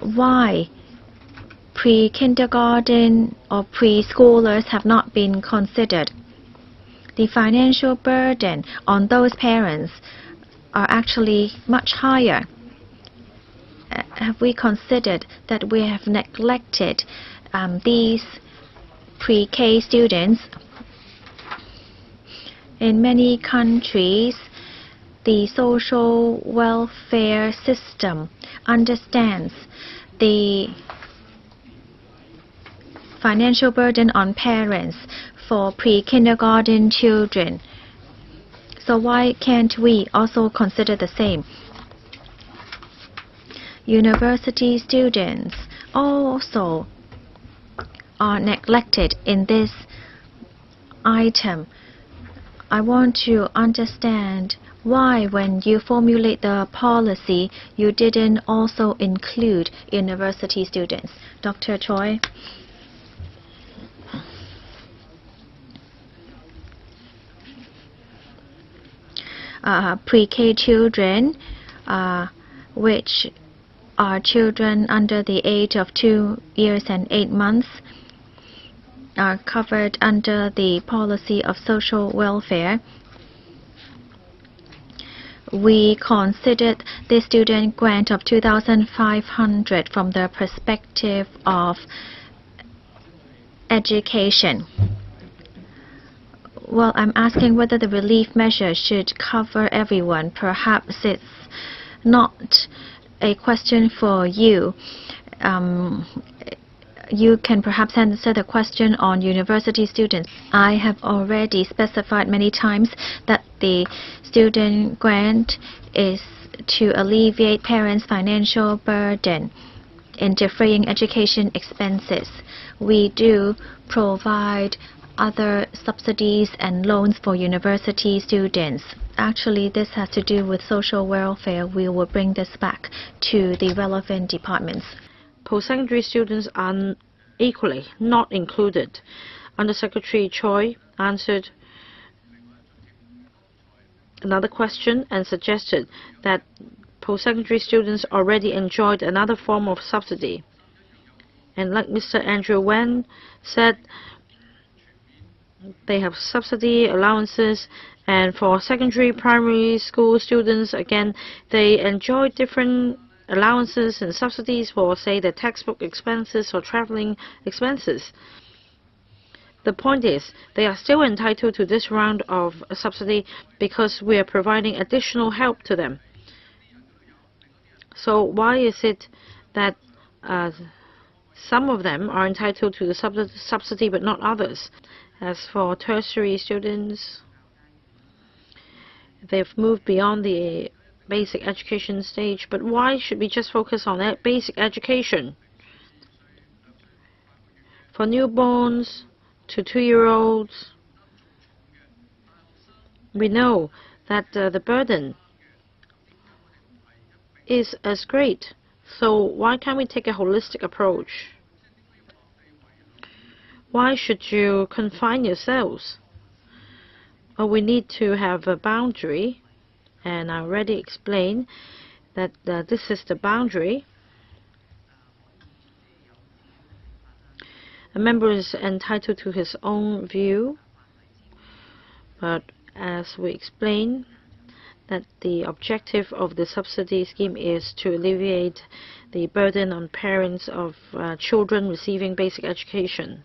why pre-kindergarten or preschoolers have not been considered. The financial burden on those parents are actually much higher. Have we considered that we have neglected these pre-K students? In many countries, the social welfare system understands the financial burden on parents for pre-kindergarten children. So why can't we also consider the same? University students also are neglected in this item. I want to understand why, when you formulate the policy, you didn't also include university students. Dr. Choi. Pre-K children, which are children under the age of 2 years and 8 months, are covered under the policy of social welfare. We considered the student grant of 2,500 from the perspective of education. Well, I'm asking whether the relief measure should cover everyone. Perhaps it's not a question for you. You can perhaps answer the question on university students. I have already specified many times that the student grant is to alleviate parents' financial burden in defraying education expenses. We do provide other subsidies and loans for university students. Actually, this has to do with social welfare. We will bring this back to the relevant departments. Post-secondary students are equally not included. Undersecretary Choi answered another question and suggested that post-secondary students already enjoyed another form of subsidy. And like Mr. Andrew Wen said, they have subsidy allowances, and for secondary primary school students, again, they enjoy different allowances and subsidies for, say, the textbook expenses or traveling expenses. The point is, they are still entitled to this round of subsidy because we are providing additional help to them. So why is it that some of them are entitled to the subsidy but not others? As for tertiary students, they've moved beyond the basic education stage, but why should we just focus on basic education? For newborns to 2-year-olds, we know that the burden is as great. So why can't we take a holistic approach? Why should you confine yourselves? Well, we need to have a boundary, and I already explained that this is the boundary. A member is entitled to his own view, but as we explained, that the objective of the subsidy scheme is to alleviate the burden on parents of children receiving basic education.